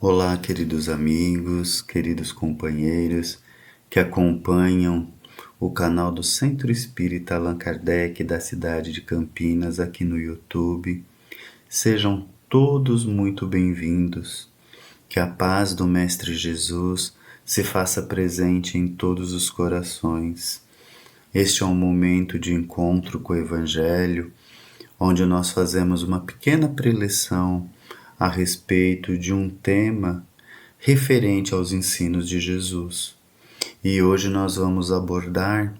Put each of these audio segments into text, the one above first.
Olá, queridos amigos, queridos companheiros que acompanham o canal do Centro Espírita Allan Kardec da cidade de Campinas aqui no YouTube. Sejam todos muito bem-vindos. Que a paz do Mestre Jesus se faça presente em todos os corações. Este é um momento de encontro com o Evangelho, onde nós fazemos uma pequena preleção a respeito de um tema referente aos ensinos de Jesus. E hoje nós vamos abordar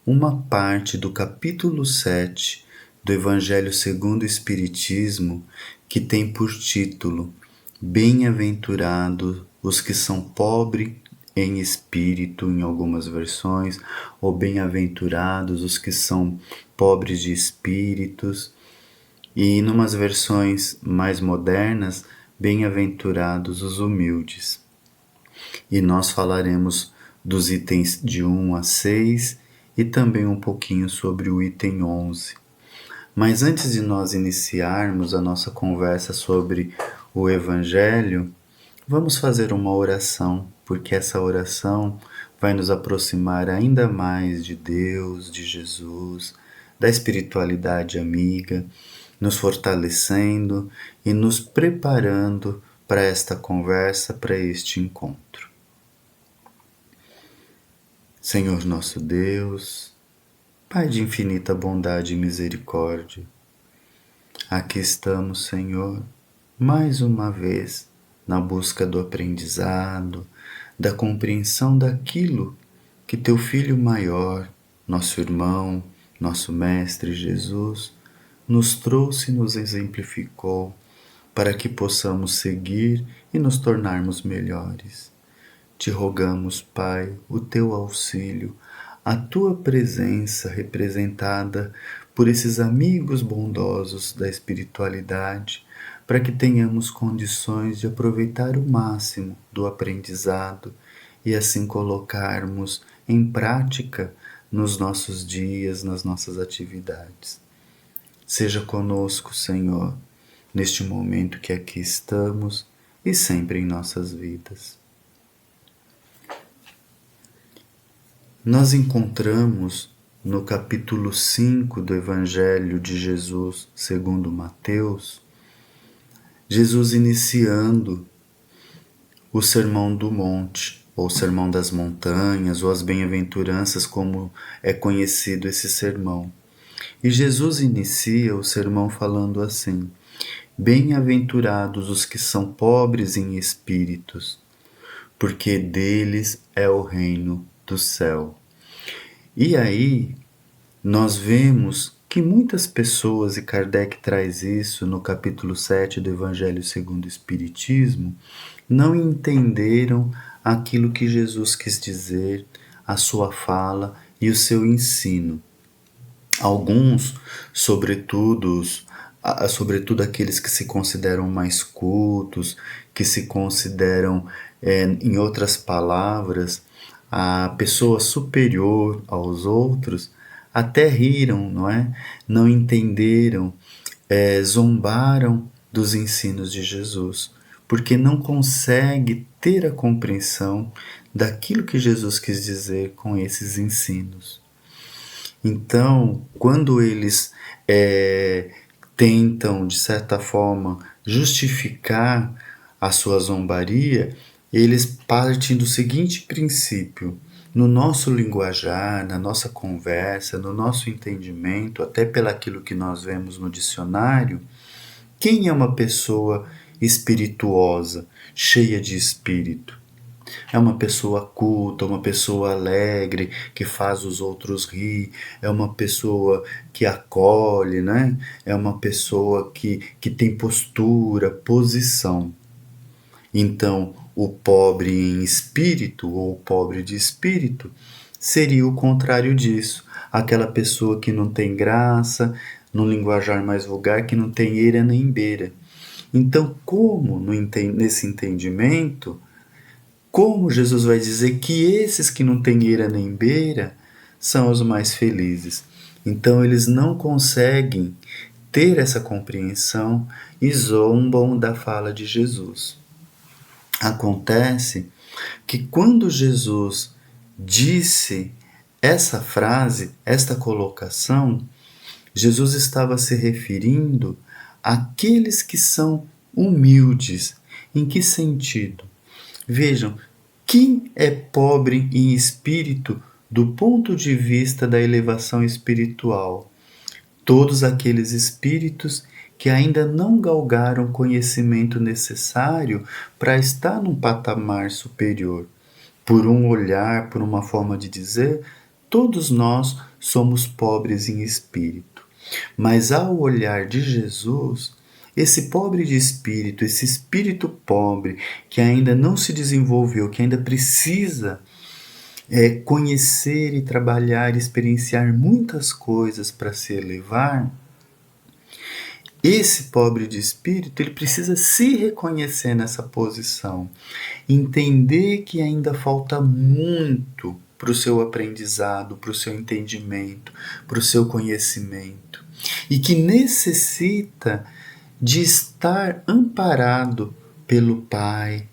uma parte do capítulo 7 do Evangelho segundo o Espiritismo, que tem por título Bem-aventurados os que são pobres em espírito, em algumas versões, ou bem-aventurados os que são pobres de espíritos, e em umas versões mais modernas, bem-aventurados os humildes. E nós falaremos dos itens de 1 a 6 e também um pouquinho sobre o item 11. Mas antes de nós iniciarmos a nossa conversa sobre o Evangelho, vamos fazer uma oração, porque essa oração vai nos aproximar ainda mais de Deus, de Jesus, da espiritualidade amiga, nos fortalecendo e nos preparando para esta conversa, para este encontro. Senhor nosso Deus, Pai de infinita bondade e misericórdia, aqui estamos, Senhor, mais uma vez na busca do aprendizado, da compreensão daquilo que Teu Filho maior, nosso irmão, nosso Mestre Jesus, nos trouxe e nos exemplificou para que possamos seguir e nos tornarmos melhores. Te rogamos, Pai, o Teu auxílio, a Tua presença representada por esses amigos bondosos da espiritualidade, para que tenhamos condições de aproveitar o máximo do aprendizado e assim colocarmos em prática nos nossos dias, nas nossas atividades. Seja conosco, Senhor, neste momento que aqui estamos e sempre em nossas vidas. Nós encontramos no capítulo 5 do Evangelho de Jesus segundo Mateus, Jesus iniciando o Sermão do Monte, ou Sermão das Montanhas, ou as Bem-aventuranças, como é conhecido esse sermão. E Jesus inicia o sermão falando assim: Bem-aventurados os que são pobres em espíritos, porque deles é o reino do céu. E aí nós vemos que muitas pessoas, e Kardec traz isso no capítulo 7 do Evangelho segundo o Espiritismo, não entenderam aquilo que Jesus quis dizer, a sua fala e o seu ensino. Alguns, sobretudo aqueles que se consideram mais cultos, que se consideram, em outras palavras, a pessoa superior aos outros, até riram, não é? Não entenderam, zombaram dos ensinos de Jesus, porque não consegue ter a compreensão daquilo que Jesus quis dizer com esses ensinos. Então, quando eles tentam, de certa forma, justificar a sua zombaria, eles partem do seguinte princípio: no nosso linguajar, na nossa conversa, no nosso entendimento, até pelaquilo que nós vemos no dicionário, quem é uma pessoa espirituosa, cheia de espírito? É uma pessoa culta, uma pessoa alegre, que faz os outros rir, é uma pessoa que acolhe, né? É uma pessoa que tem postura, posição. Então, o pobre em espírito, ou o pobre de espírito, seria o contrário disso. Aquela pessoa que não tem graça, no linguajar mais vulgar, que não tem eira nem beira. Então, nesse entendimento, como Jesus vai dizer que esses que não têm eira nem beira são os mais felizes? Então eles não conseguem ter essa compreensão e zombam da fala de Jesus. Acontece que quando Jesus disse essa frase, esta colocação, Jesus estava se referindo àqueles que são humildes. Em que sentido? Vejam, quem é pobre em espírito do ponto de vista da elevação espiritual? Todos aqueles espíritos que ainda não galgaram o conhecimento necessário para estar num patamar superior. Por um olhar, por uma forma de dizer, todos nós somos pobres em espírito. Mas ao olhar de Jesus, esse pobre de espírito, esse espírito pobre que ainda não se desenvolveu, que ainda precisa conhecer e trabalhar, experienciar muitas coisas para se elevar, esse pobre de espírito, ele precisa se reconhecer nessa posição, entender que ainda falta muito para o seu aprendizado, para o seu entendimento, para o seu conhecimento, e que necessita de estar amparado pelo Pai,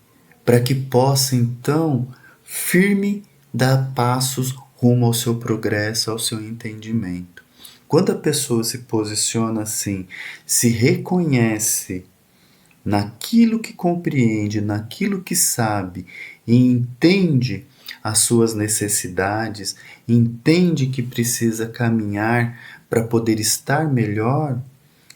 para que possa então firme dar passos rumo ao seu progresso, ao seu entendimento. Quando a pessoa se posiciona assim, se reconhece naquilo que compreende, naquilo que sabe e entende as suas necessidades, entende que precisa caminhar para poder estar melhor,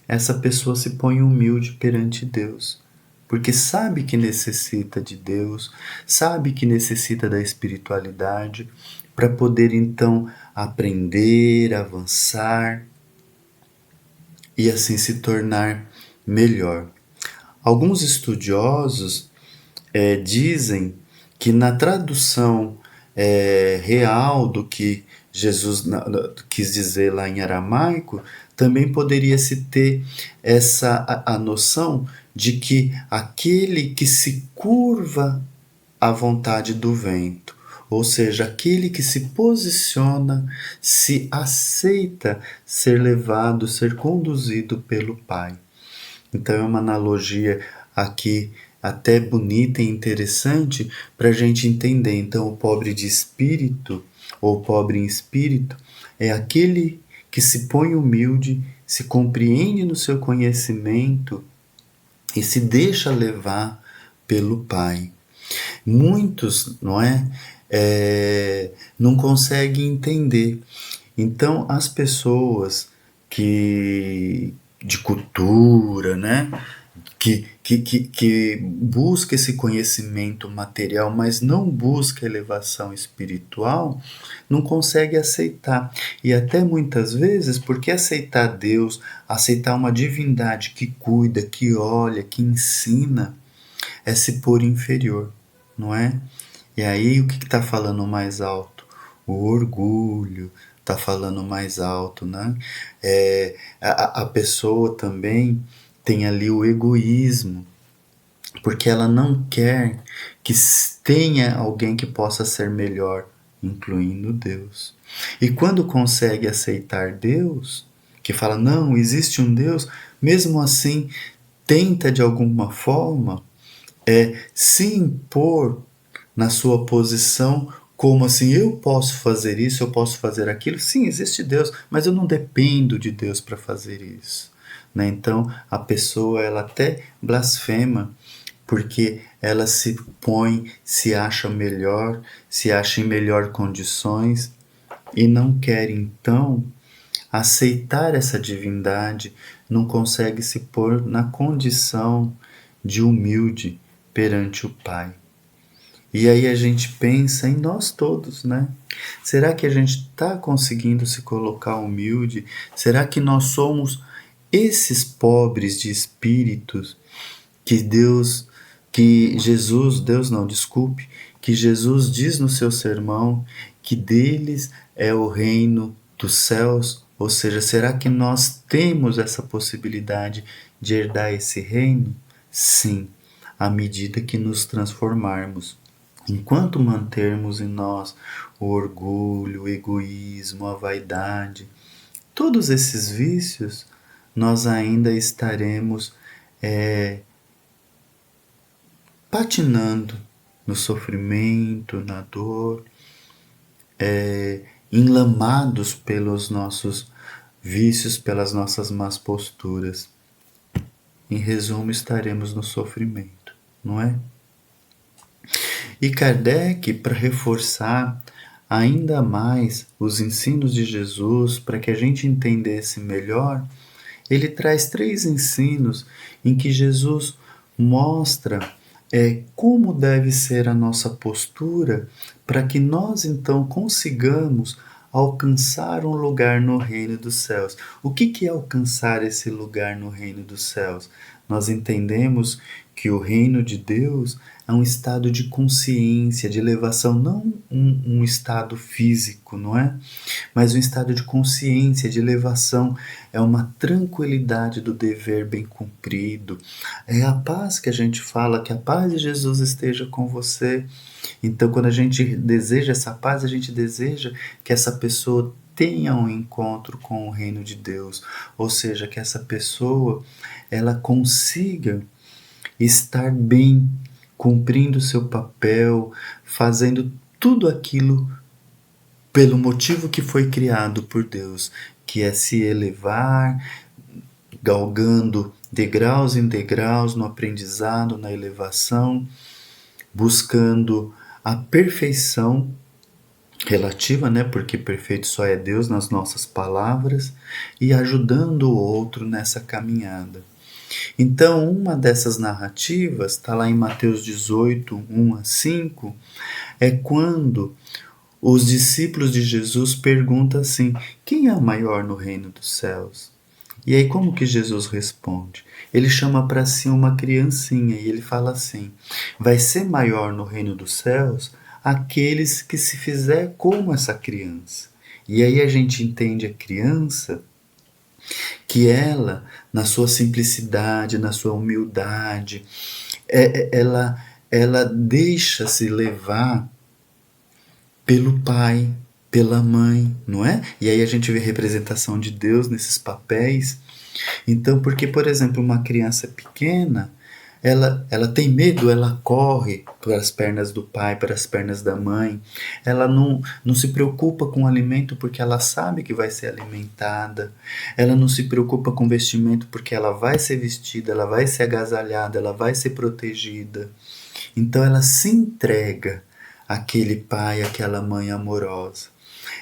essa pessoa se põe humilde perante Deus, porque sabe que necessita de Deus, sabe que necessita da espiritualidade para poder então aprender, avançar e assim se tornar melhor. Alguns estudiosos dizem que na tradução real do que Jesus quis dizer lá em aramaico, também poderia se ter a noção de que aquele que se curva à vontade do vento, ou seja, aquele que se posiciona, se aceita ser levado, ser conduzido pelo Pai. Então é uma analogia aqui até bonita e interessante para a gente entender. Então, o pobre de espírito, ou pobre em espírito, é aquele que se põe humilde, se compreende no seu conhecimento e se deixa levar pelo Pai. Muitos, não é? Não conseguem entender. Então, as pessoas que de cultura, né? Que busca esse conhecimento material, mas não busca elevação espiritual, não consegue aceitar. E até muitas vezes, porque aceitar Deus, aceitar uma divindade que cuida, que olha, que ensina, é se pôr inferior, não é? E aí o que está falando mais alto? O orgulho está falando mais alto, né? A pessoa também tem ali o egoísmo, porque ela não quer que tenha alguém que possa ser melhor, incluindo Deus. E quando consegue aceitar Deus, que fala, não, existe um Deus, mesmo assim tenta de alguma forma se impor na sua posição, como assim, eu posso fazer isso, eu posso fazer aquilo. Sim, existe Deus, mas eu não dependo de Deus para fazer isso. Né? Então, a pessoa ela até blasfema, porque ela se põe, se acha melhor, se acha em melhor condições e não quer então aceitar essa divindade, não consegue se pôr na condição de humilde perante o Pai. E aí a gente pensa em nós todos, né? Será que a gente está conseguindo se colocar humilde? Será que nós somos esses pobres de espíritos que que Jesus diz no seu sermão que deles é o reino dos céus? Ou seja, será que nós temos essa possibilidade de herdar esse reino? Sim, à medida que nos transformarmos. Enquanto mantermos em nós o orgulho, o egoísmo, a vaidade, todos esses vícios, nós ainda estaremos patinando no sofrimento, na dor, enlamados pelos nossos vícios, pelas nossas más posturas. Em resumo, estaremos no sofrimento, não é? E Kardec, para reforçar ainda mais os ensinos de Jesus, para que a gente entendesse melhor, ele traz 3 ensinos em que Jesus mostra como deve ser a nossa postura para que nós então consigamos alcançar um lugar no reino dos céus. O que é alcançar esse lugar no reino dos céus? Nós entendemos que o reino de Deus é um estado de consciência, de elevação, não um estado físico, não é? Mas um estado de consciência, de elevação, é uma tranquilidade do dever bem cumprido, é a paz que a gente fala, que a paz de Jesus esteja com você. Então, quando a gente deseja essa paz, a gente deseja que essa pessoa tenha um encontro com o reino de Deus, ou seja, que essa pessoa ela consiga estar bem, cumprindo o seu papel, fazendo tudo aquilo pelo motivo que foi criado por Deus, que é se elevar, galgando degraus em degraus no aprendizado, na elevação, buscando a perfeição relativa, né? Porque perfeito só é Deus nas nossas palavras, e ajudando o outro nessa caminhada. Então, uma dessas narrativas, está lá em Mateus 18, 1 a 5, é quando os discípulos de Jesus perguntam assim: quem é o maior no reino dos céus? E aí como que Jesus responde? Ele chama para si uma criancinha e ele fala assim: vai ser maior no reino dos céus aqueles que se fizer como essa criança. E aí a gente entende a criança que ela, na sua simplicidade, na sua humildade, ela deixa-se levar pelo pai, pela mãe, não é? E aí a gente vê a representação de Deus nesses papéis. Então, porque, por exemplo, uma criança pequena, ela tem medo, ela corre para as pernas do pai, para as pernas da mãe. Ela não se preocupa com o alimento porque ela sabe que vai ser alimentada. Ela não se preocupa com vestimento porque ela vai ser vestida, ela vai ser agasalhada, ela vai ser protegida. Então ela se entrega àquele pai, àquela mãe amorosa.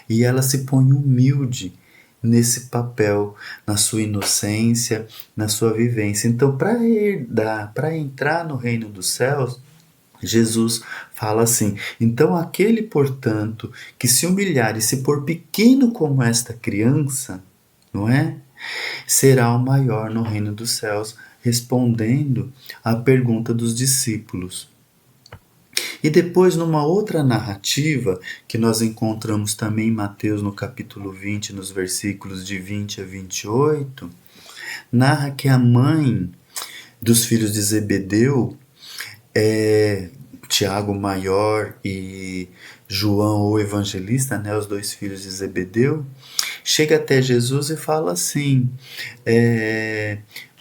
E ela se põe humilde nesse papel, na sua inocência, na sua vivência. Então, para herdar, para entrar no reino dos céus, Jesus fala assim: então aquele, portanto, que se humilhar e se pôr pequeno como esta criança, não é? Será o maior no reino dos céus, respondendo à pergunta dos discípulos. E depois, numa outra narrativa, que nós encontramos também em Mateus no capítulo 20, nos versículos de 20 a 28, narra que a mãe dos filhos de Zebedeu, Tiago maior e João o evangelista, né, os 2 filhos de Zebedeu, chega até Jesus e fala assim: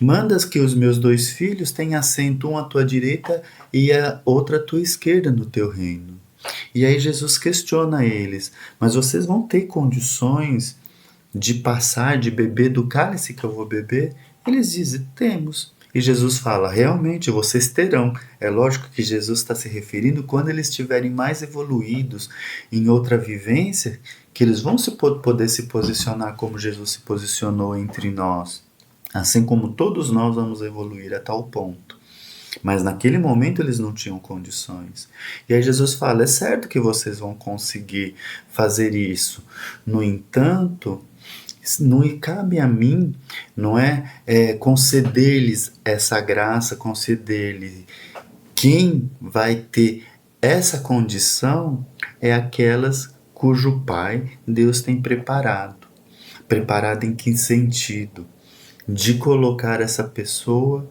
mandas que os meus 2 filhos tenham assento, um à tua direita e a outra à tua esquerda no teu reino. E aí Jesus questiona eles: mas vocês vão ter condições de passar, de beber do cálice que eu vou beber? Eles dizem: temos. E Jesus fala: realmente vocês terão. É lógico que Jesus está se referindo quando eles estiverem mais evoluídos em outra vivência, que eles vão poder se posicionar como Jesus se posicionou entre nós. Assim como todos nós vamos evoluir a tal ponto. Mas naquele momento eles não tinham condições. E aí Jesus fala: é certo que vocês vão conseguir fazer isso. No entanto, não cabe a mim, não é, conceder-lhes essa graça, conceder-lhes. Quem vai ter essa condição é aquelas cujo Pai Deus tem preparado. Preparado em que sentido? De colocar essa pessoa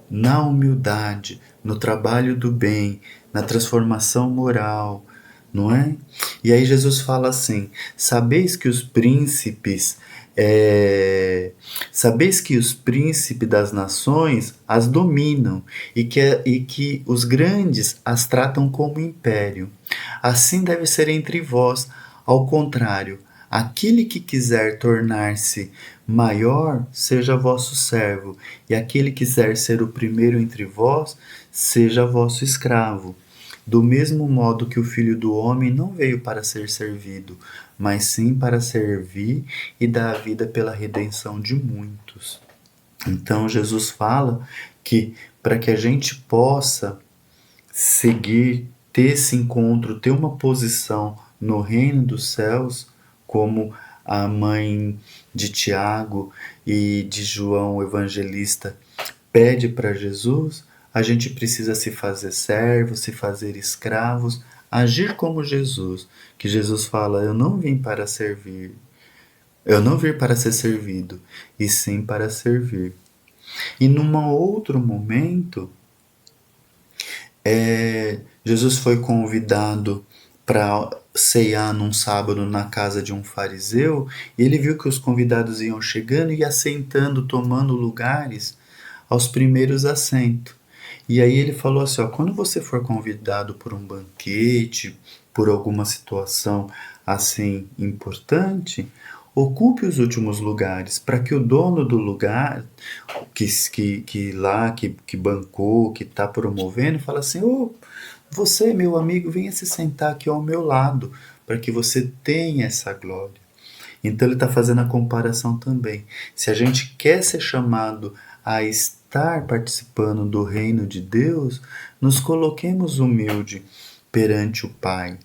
na humildade, no trabalho do bem, na transformação moral, não é? E aí Jesus fala assim: sabeis que os príncipes Sabeis que os príncipes das nações as dominam e que os grandes as tratam como império. Assim deve ser entre vós. Ao contrário, aquele que quiser tornar-se maior, seja vosso servo, e aquele que quiser ser o primeiro entre vós, seja vosso escravo. Do mesmo modo que o Filho do Homem não veio para ser servido, mas sim para servir e dar a vida pela redenção de muitos. Então Jesus fala que para que a gente possa seguir, ter esse encontro, ter uma posição no reino dos céus, como a mãe de Tiago e de João o Evangelista pede para Jesus, a gente precisa se fazer servos, se fazer escravos, agir como Jesus, que Jesus fala: eu não vim para servir, eu não vim para ser servido, e sim para servir. E num outro momento, Jesus foi convidado para ceiar num sábado na casa de um fariseu, e ele viu que os convidados iam chegando e assentando, tomando lugares aos primeiros assentos. E aí ele falou assim, ó, quando você for convidado por um banquete, por alguma situação assim importante, ocupe os últimos lugares, para que o dono do lugar, que bancou, que está promovendo, fala assim, ô, você, meu amigo, venha se sentar aqui ao meu lado, para que você tenha essa glória. Então ele está fazendo a comparação também. Se a gente quer ser chamado a estar participando do reino de Deus, nos coloquemos humilde perante o Pai.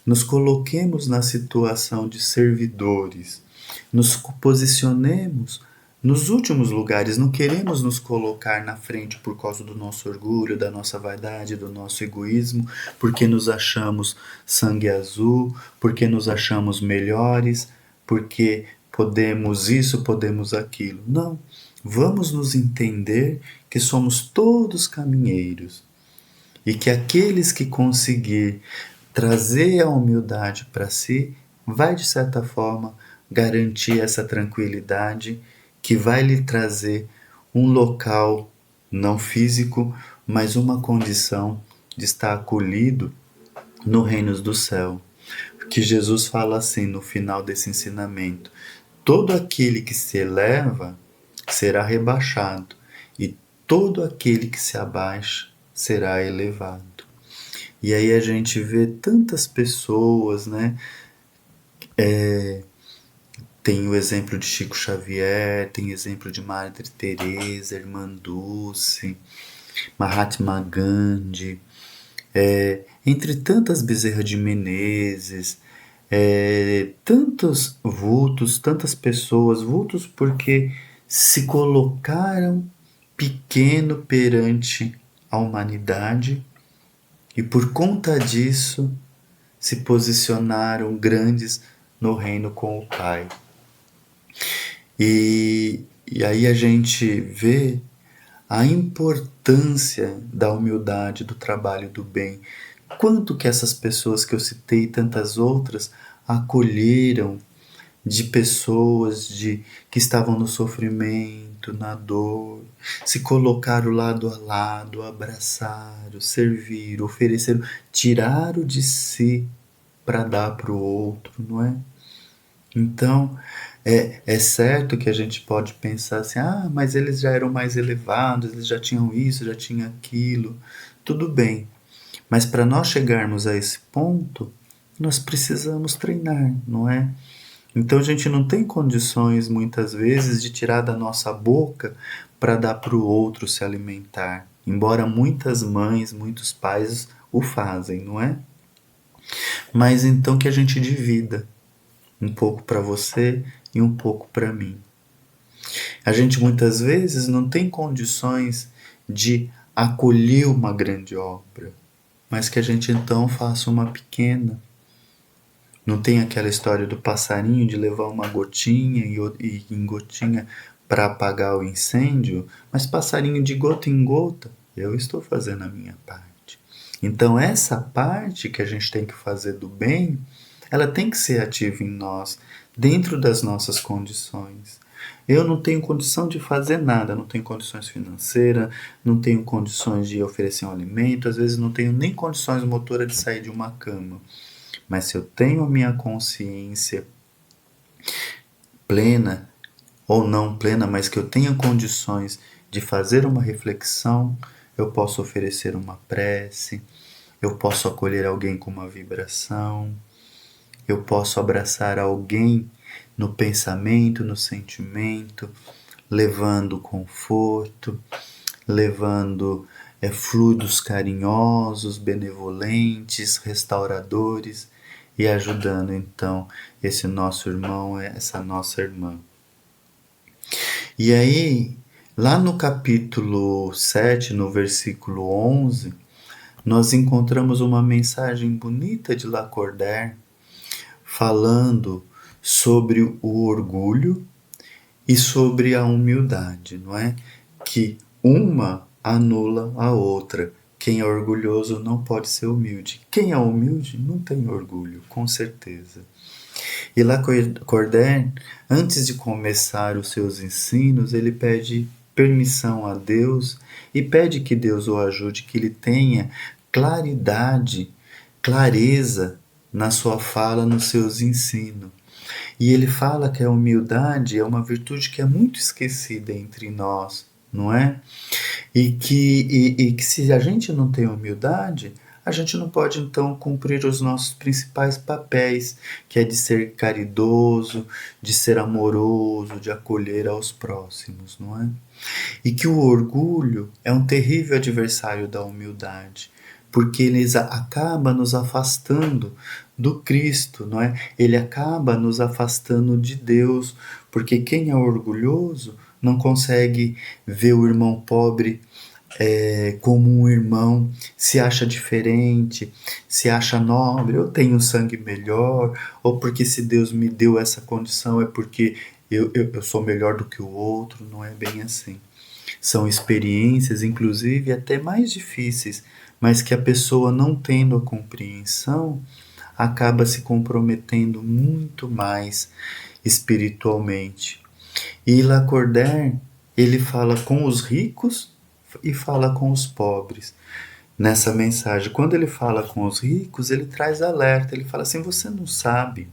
Nos coloquemos na situação de servidores. Nos posicionemos nos últimos lugares. Não queremos nos colocar na frente por causa do nosso orgulho, da nossa vaidade, do nosso egoísmo, porque nos achamos sangue azul, porque nos achamos melhores, porque podemos isso, podemos aquilo. Não. Vamos nos entender que somos todos caminheiros e que aqueles que conseguir trazer a humildade para si vai, de certa forma, garantir essa tranquilidade que vai lhe trazer um local não físico, mas uma condição de estar acolhido no reino do céu. Que Jesus fala assim no final desse ensinamento: todo aquele que se eleva será rebaixado, e todo aquele que se abaixa será elevado. E aí a gente vê tantas pessoas, né? Tem o exemplo de Chico Xavier, tem o exemplo de Madre Teresa, Irmã Dulce, Mahatma Gandhi, entre tantas Bezerra de Menezes, tantos vultos, tantas pessoas, vultos porque se colocaram pequeno perante a humanidade e por conta disso se posicionaram grandes no reino com o Pai. E aí a gente vê a importância da humildade, do trabalho do bem. Quanto que essas pessoas que eu citei e tantas outras acolheram de pessoas que estavam no sofrimento, na dor, se colocaram lado a lado, abraçaram, serviram, ofereceram, tiraram de si para dar para o outro, não é? Então, é certo que a gente pode pensar assim, ah, mas eles já eram mais elevados, eles já tinham isso, já tinham aquilo, tudo bem. Mas para nós chegarmos a esse ponto, nós precisamos treinar, não é? Então a gente não tem condições, muitas vezes, de tirar da nossa boca para dar para o outro se alimentar. Embora muitas mães, muitos pais o fazem, não é? Mas então que a gente divida um pouco para você e um pouco para mim. A gente muitas vezes não tem condições de acolher uma grande obra, mas que a gente então faça uma pequena. Não tem aquela história do passarinho de levar uma gotinha e em gotinha para apagar o incêndio, mas passarinho de gota em gota, eu estou fazendo a minha parte. Então essa parte que a gente tem que fazer do bem, ela tem que ser ativa em nós, dentro das nossas condições. Eu não tenho condição de fazer nada, não tenho condições financeiras, não tenho condições de oferecer um alimento, às vezes não tenho nem condições motoras de sair de uma cama. Mas se eu tenho a minha consciência plena, ou não plena, mas que eu tenha condições de fazer uma reflexão, eu posso oferecer uma prece, eu posso acolher alguém com uma vibração, eu posso abraçar alguém no pensamento, no sentimento, levando conforto, levando fluidos carinhosos, benevolentes, restauradores e ajudando então esse nosso irmão, essa nossa irmã. E aí, lá no capítulo 7, no versículo 11, nós encontramos uma mensagem bonita de Lacordaire falando sobre o orgulho e sobre a humildade, não é? Que uma anula a outra. Quem é orgulhoso não pode ser humilde. Quem é humilde não tem orgulho, com certeza. E Lacordaire, antes de começar os seus ensinos, ele pede permissão a Deus e pede que Deus o ajude, que ele tenha claridade, clareza na sua fala, nos seus ensinos. E ele fala que a humildade é uma virtude que é muito esquecida entre nós, não é? E que se a gente não tem humildade, a gente não pode então cumprir os nossos principais papéis, que é de ser caridoso, de ser amoroso, de acolher aos próximos, não é? E que o orgulho é um terrível adversário da humildade, porque ele acaba nos afastando do Cristo, não é? Ele acaba nos afastando de Deus, porque quem é orgulhoso não consegue ver o irmão pobre como um irmão, se acha diferente, se acha nobre, eu tenho sangue melhor, ou porque se Deus me deu essa condição é porque eu sou melhor do que o outro, não é bem assim. São experiências, inclusive, até mais difíceis, mas que a pessoa não tendo a compreensão acaba se comprometendo muito mais espiritualmente. E Lacordaire, ele fala com os ricos e fala com os pobres nessa mensagem. Quando ele fala com os ricos, ele traz alerta, ele fala assim: você não sabe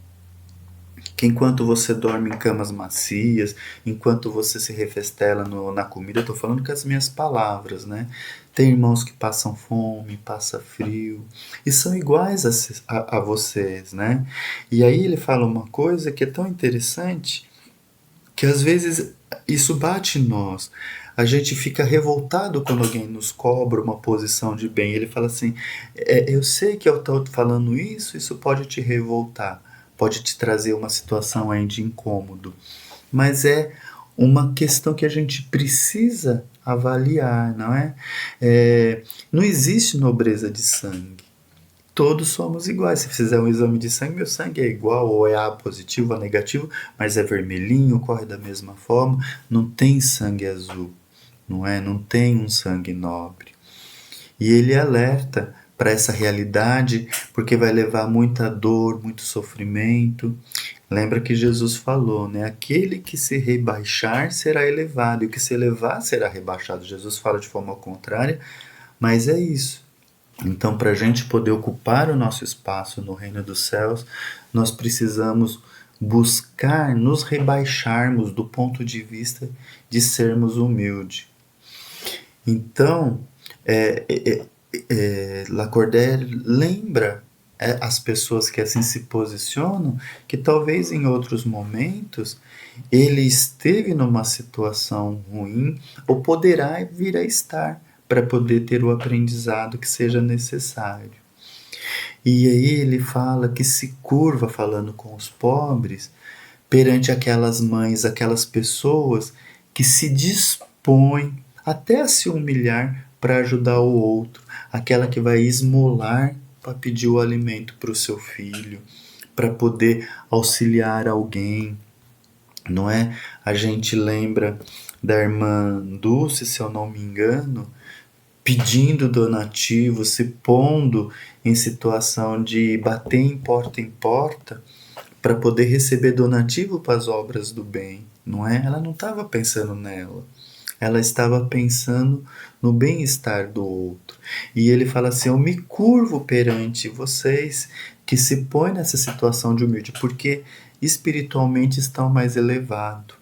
que enquanto você dorme em camas macias, enquanto você se refestela na comida, eu estou falando com as minhas palavras, né? Tem irmãos que passam fome, passam frio, e são iguais a vocês, né? E aí ele fala uma coisa que é tão interessante, que às vezes isso bate em nós. A gente fica revoltado quando alguém nos cobra uma posição de bem. Ele fala assim: eu sei que eu estou falando isso pode te revoltar, pode te trazer uma situação aí de incômodo, mas é uma questão que a gente precisa avaliar, não é? Não existe nobreza de sangue. Todos somos iguais. Se fizer um exame de sangue, meu sangue é igual, ou é A positivo ou negativo, mas é vermelhinho, corre da mesma forma. Não tem sangue azul, não é? Não tem um sangue nobre. E ele alerta para essa realidade, porque vai levar muita dor, muito sofrimento. Lembra que Jesus falou, né? Aquele que se rebaixar será elevado, e o que se elevar será rebaixado. Jesus fala de forma contrária, mas é isso. Então, para a gente poder ocupar o nosso espaço no reino dos céus, nós precisamos buscar nos rebaixarmos do ponto de vista de sermos humildes. Então, Lacordaire lembra as pessoas que assim se posicionam, que talvez em outros momentos ele esteve numa situação ruim ou poderá vir a estar para poder ter o aprendizado que seja necessário. E aí ele fala que se curva falando com os pobres perante aquelas mães, aquelas pessoas que se dispõem até a se humilhar para ajudar o outro, aquela que vai esmolar para pedir o alimento para o seu filho, para poder auxiliar alguém, não é? A gente lembra da irmã Dulce, se eu não me engano, pedindo donativo, se pondo em situação de bater em porta para poder receber donativo para as obras do bem, não é? Ela não estava pensando nela. Ela estava pensando no bem-estar do outro. E ele fala assim: eu me curvo perante vocês que se põem nessa situação de humilde, porque espiritualmente estão mais elevados.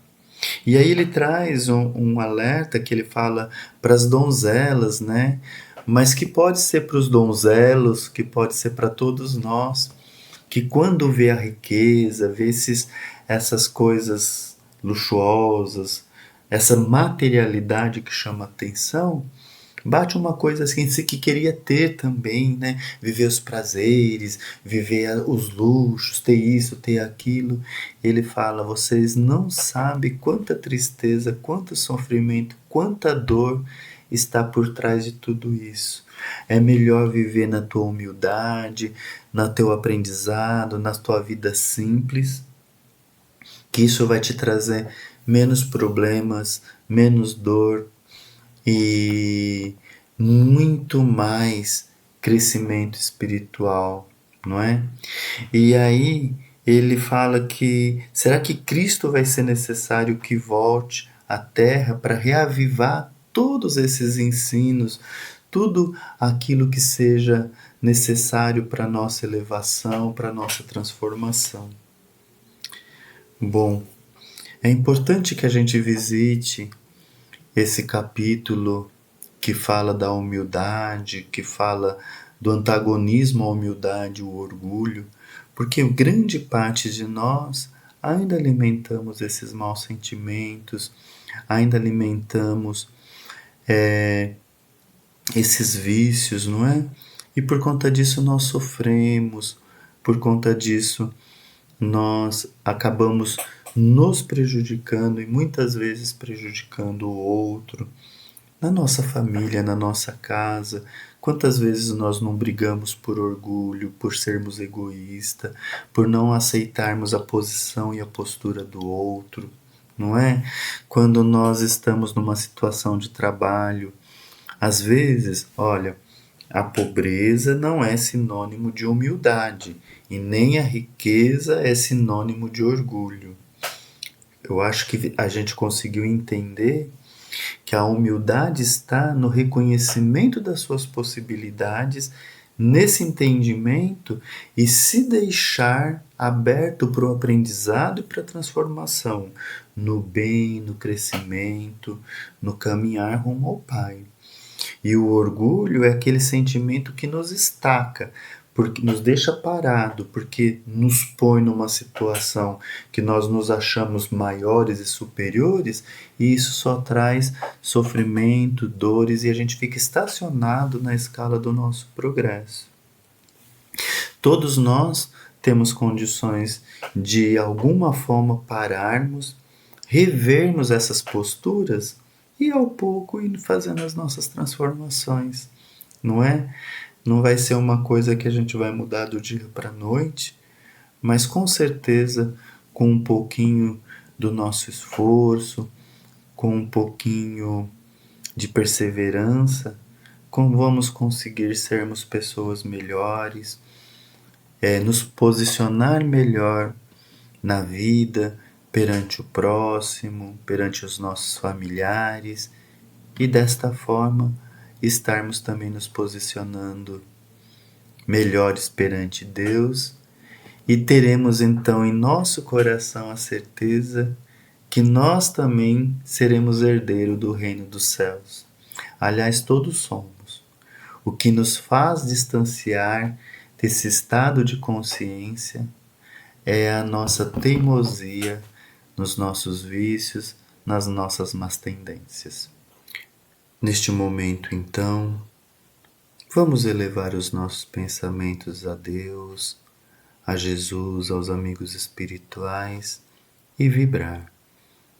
E aí ele traz um alerta que ele fala para as donzelas, né? Mas que pode ser para os donzelos, que pode ser para todos nós, que quando vê a riqueza, vê essas coisas luxuosas, essa materialidade que chama atenção, bate uma coisa assim que queria ter também, né? Viver os prazeres, viver os luxos, ter isso, ter aquilo. Ele fala: vocês não sabem quanta tristeza, quanto sofrimento, quanta dor está por trás de tudo isso. É melhor viver na tua humildade, no teu aprendizado, na tua vida simples, que isso vai te trazer menos problemas, menos dor e muito mais crescimento espiritual, não é? E aí ele fala que será que Cristo vai ser necessário que volte à Terra para reavivar todos esses ensinos, tudo aquilo que seja necessário para a nossa elevação, para a nossa transformação? Bom, é importante que a gente visite esse capítulo que fala da humildade, que fala do antagonismo à humildade, o orgulho, porque grande parte de nós ainda alimentamos esses maus sentimentos, ainda alimentamos esses vícios, não é? E por conta disso nós sofremos, por conta disso nós acabamos nos prejudicando e muitas vezes prejudicando o outro. Na nossa família, na nossa casa, quantas vezes nós não brigamos por orgulho, por sermos egoístas, por não aceitarmos a posição e a postura do outro, não é? Quando nós estamos numa situação de trabalho, às vezes, olha, a pobreza não é sinônimo de humildade e nem a riqueza é sinônimo de orgulho. Eu acho que a gente conseguiu entender que a humildade está no reconhecimento das suas possibilidades, nesse entendimento e se deixar aberto para o aprendizado e para a transformação, no bem, no crescimento, no caminhar rumo ao Pai. E o orgulho é aquele sentimento que nos estaca, porque nos deixa parado, porque nos põe numa situação que nós nos achamos maiores e superiores, e isso só traz sofrimento, dores, e a gente fica estacionado na escala do nosso progresso. Todos nós temos condições de alguma forma pararmos, revermos essas posturas e ao pouco ir fazendo as nossas transformações, não é? Não vai ser uma coisa que a gente vai mudar do dia para a noite, mas com certeza com um pouquinho do nosso esforço, com um pouquinho de perseverança, como vamos conseguir sermos pessoas melhores, nos posicionar melhor na vida, perante o próximo, perante os nossos familiares e desta forma estarmos também nos posicionando melhores perante Deus e teremos então em nosso coração a certeza que nós também seremos herdeiros do reino dos céus. Aliás, todos somos. O que nos faz distanciar desse estado de consciência é a nossa teimosia nos nossos vícios, nas nossas más tendências. Neste momento, então, vamos elevar os nossos pensamentos a Deus, a Jesus, aos amigos espirituais e vibrar.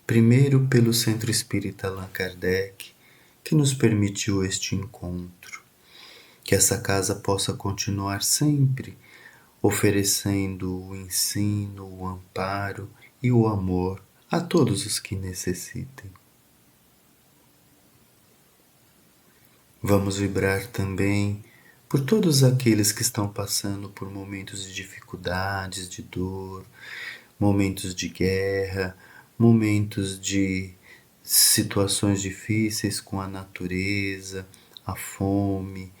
Primeiro pelo Centro Espírita Allan Kardec, que nos permitiu este encontro. Que essa casa possa continuar sempre oferecendo o ensino, o amparo e o amor a todos os que necessitem. Vamos vibrar também por todos aqueles que estão passando por momentos de dificuldades, de dor, momentos de guerra, momentos de situações difíceis com a natureza, a fome,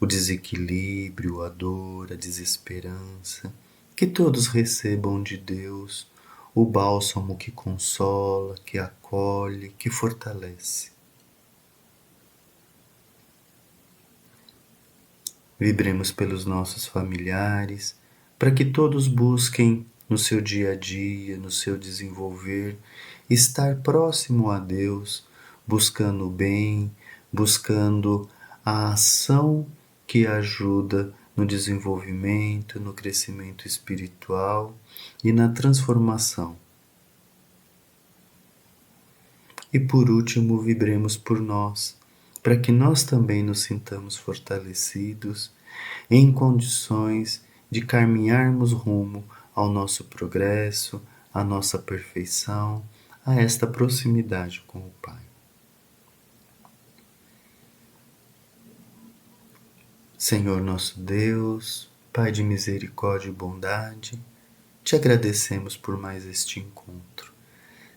o desequilíbrio, a dor, a desesperança. Que todos recebam de Deus o bálsamo que consola, que acolhe, que fortalece. Vibremos pelos nossos familiares, para que todos busquem no seu dia a dia, no seu desenvolver, estar próximo a Deus, buscando o bem, buscando a ação que ajuda no desenvolvimento, no crescimento espiritual e na transformação. E por último, vibremos por nós, para que nós também nos sintamos fortalecidos, em condições de caminharmos rumo ao nosso progresso, à nossa perfeição, a esta proximidade com o Pai. Senhor nosso Deus, Pai de misericórdia e bondade, te agradecemos por mais este encontro.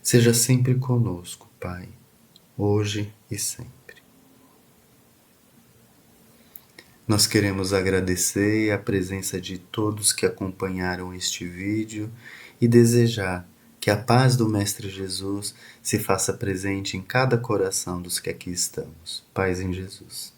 Seja sempre conosco, Pai, hoje e sempre. Nós queremos agradecer a presença de todos que acompanharam este vídeo e desejar que a paz do Mestre Jesus se faça presente em cada coração dos que aqui estamos. Paz em Jesus.